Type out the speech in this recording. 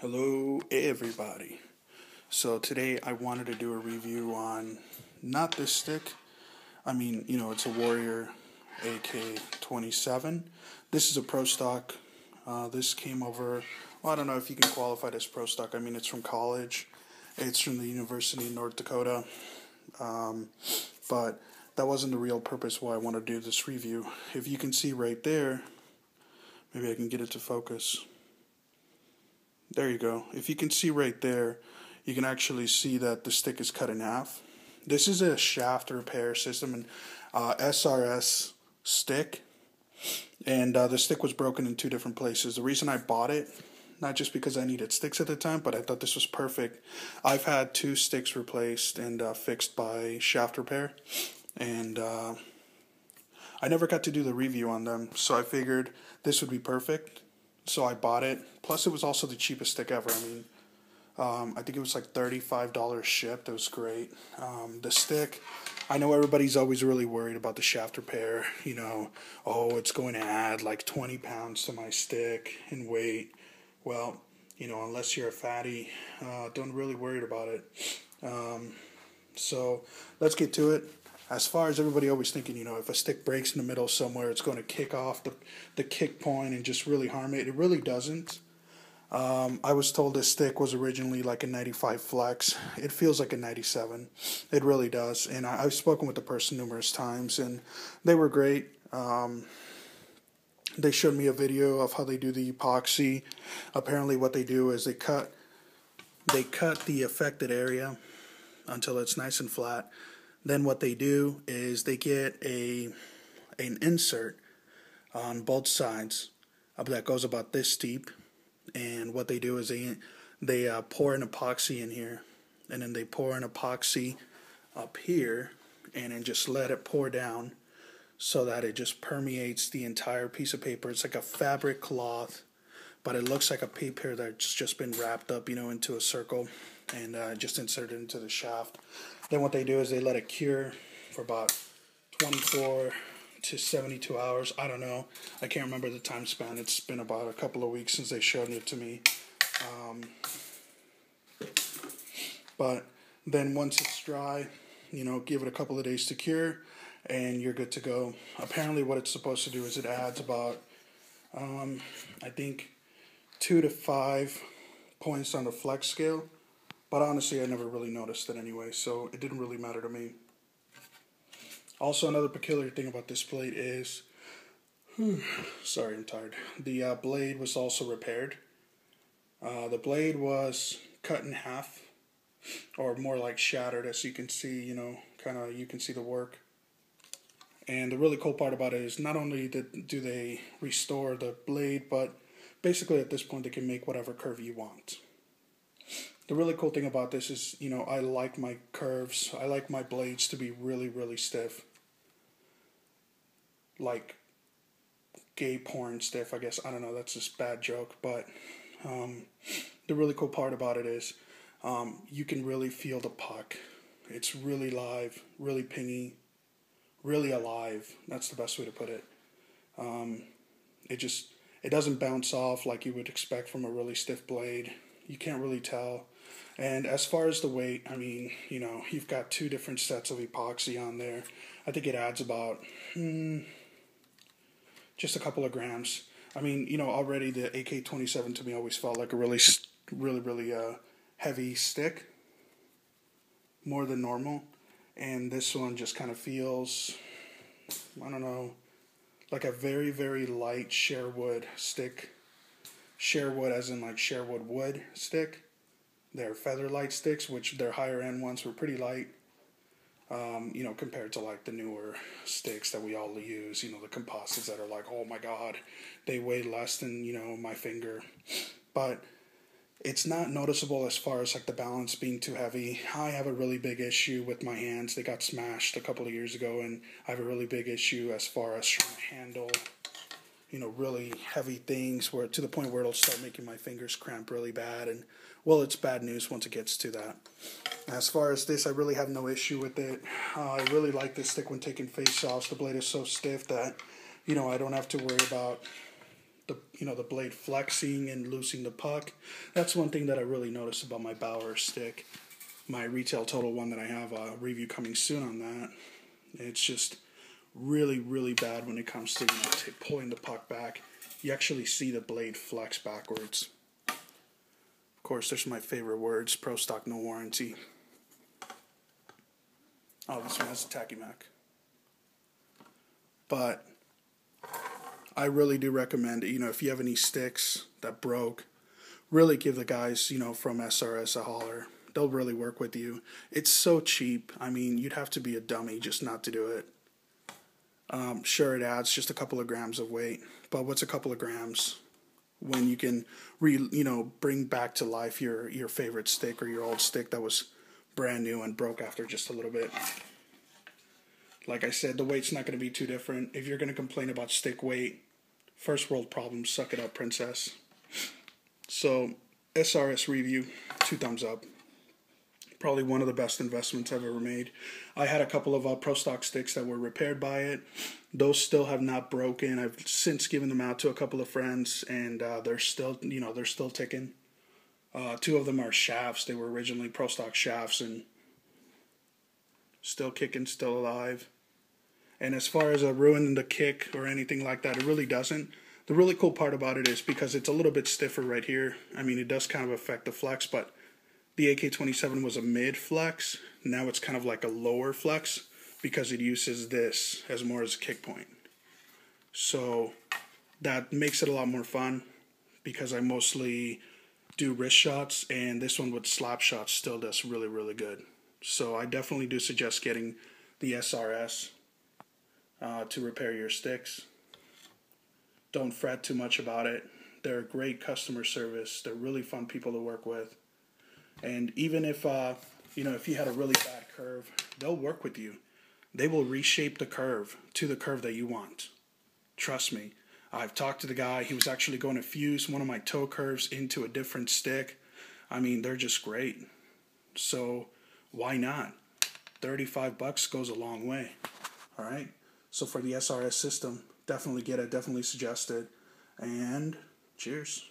Hello everybody. So today I wanted to do a review on not this stick. It's a Warrior AK-27. This is a pro stock. This came over, I don't know if you can qualify it as pro stock. It's from college. It's from the University of North Dakota. But that wasn't the real purpose why I want to do this review. If you can see right there, maybe I can get it to focus. There you go. If you can see right there, you can actually see that the stick is cut in half. This is a shaft repair system, and SRS stick, and the stick was broken in two different places. The reason I bought it, not just because I needed sticks at the time, but I thought this was perfect. I've had two sticks replaced and fixed by shaft repair, and I never got to do the review on them, so I figured this would be perfect. So I bought it. Plus, it was also the cheapest stick ever. I think it was like $35 shipped. It was great. The stick, I know everybody's always really worried about the shaft repair. It's going to add like 20 pounds to my stick in weight. Well, unless you're a fatty, don't really worry about it. So let's get to it. As far as everybody always thinking, if a stick breaks in the middle somewhere, it's going to kick off the kick point and just really harm it. It really doesn't. I was told this stick was originally like a 95 flex. It feels like a 97. It really does. And I've spoken with the person numerous times, and they were great. They showed me a video of how they do the epoxy. Apparently what they do is they cut the affected area until it's nice and flat. Then what they do is they get an insert on both sides that goes about this deep, and what they do is they pour an epoxy in here, and then they pour an epoxy up here, and then just let it pour down so that it just permeates the entire piece of paper. It's like a fabric cloth, but it looks like a paper that's just been wrapped up, into a circle, and just inserted into the shaft. Then what they do is they let it cure for about 24 to 72 hours. I don't know. I can't remember the time span. It's been about a couple of weeks since they showed it to me. But then once it's dry, give it a couple of days to cure, and you're good to go. Apparently what it's supposed to do is it adds about, I think, 2 to 5 points on the flex scale. But honestly, I never really noticed it anyway, so it didn't really matter to me. Also, another peculiar thing about this blade is, sorry, I'm tired. The blade was also repaired. The blade was cut in half, or more like shattered, as you can see, you can see the work. And the really cool part about it is not only do they restore the blade, but basically at this point they can make whatever curve you want. The really cool thing about this is, I like my curves. I like my blades to be really, really stiff. Like gay porn stiff, I guess. I don't know, that's just a bad joke. But the really cool part about it is you can really feel the puck. It's really live, really pingy, really alive. That's the best way to put it. It doesn't bounce off like you would expect from a really stiff blade. You can't really tell. And as far as the weight, you've got two different sets of epoxy on there. I think it adds about just a couple of grams. Already the AK-27 to me always felt like a really heavy stick, more than normal. And this one just kind of feels, I don't know, like a very, very light Sherwood stick. Sherwood as in like Sherwood wood stick. They're feather light sticks, which their higher end ones were pretty light, compared to like the newer sticks that we all use, the composites that are like, oh my god, they weigh less than, my finger. But it's not noticeable as far as like the balance being too heavy. I have a really big issue with my hands. They got smashed a couple of years ago, and I have a really big issue as far as trying to handle really heavy things, where to the point where it'll start making my fingers cramp really bad. And well, it's bad news once it gets to that. As far as this, I really have no issue with it. I really like this stick when taking face offs. The blade is so stiff that I don't have to worry about the blade flexing and losing the puck. That's one thing that I really noticed about my Bauer stick. My retail total one that I have a review coming soon on that. It's just really, really bad when it comes to pulling the puck back. You actually see the blade flex backwards. Of course, there's my favorite words: pro stock, no warranty. Oh, this one has a tacky Mac. But I really do recommend it. If you have any sticks that broke, really give the guys, from SRS a holler. They'll really work with you. It's so cheap. I mean, you'd have to be a dummy just not to do it. Sure, it adds just a couple of grams of weight, but what's a couple of grams when you can bring back to life your favorite stick or your old stick that was brand new and broke after just a little bit. Like I said, the weight's not going to be too different. If you're going to complain about stick weight, first world problems, suck it up, princess. So, SRS review, 2 thumbs up. Probably one of the best investments I've ever made. I had a couple of pro stock sticks that were repaired by it. Those still have not broken. I've since given them out to a couple of friends, and they're still ticking. 2 of them are shafts. They were originally pro stock shafts, and still kicking, still alive. And as far as ruining the kick or anything like that, it really doesn't. The really cool part about it is because it's a little bit stiffer right here. I mean, it does kind of affect the flex, but the AK-27 was a mid flex. Now it's kind of like a lower flex because it uses this as more as a kick point. So that makes it a lot more fun because I mostly do wrist shots, and this one with slap shots still does really, really good. So I definitely do suggest getting the SRS to repair your sticks. Don't fret too much about it. They're great customer service. They're really fun people to work with. And even if if you had a really bad curve, they'll work with you. They will reshape the curve to the curve that you want. Trust me. I've talked to the guy. He was actually going to fuse one of my toe curves into a different stick. I mean, they're just great. So why not? $35 goes a long way. All right. So for the SRS system, definitely get it. Definitely suggest it. And cheers.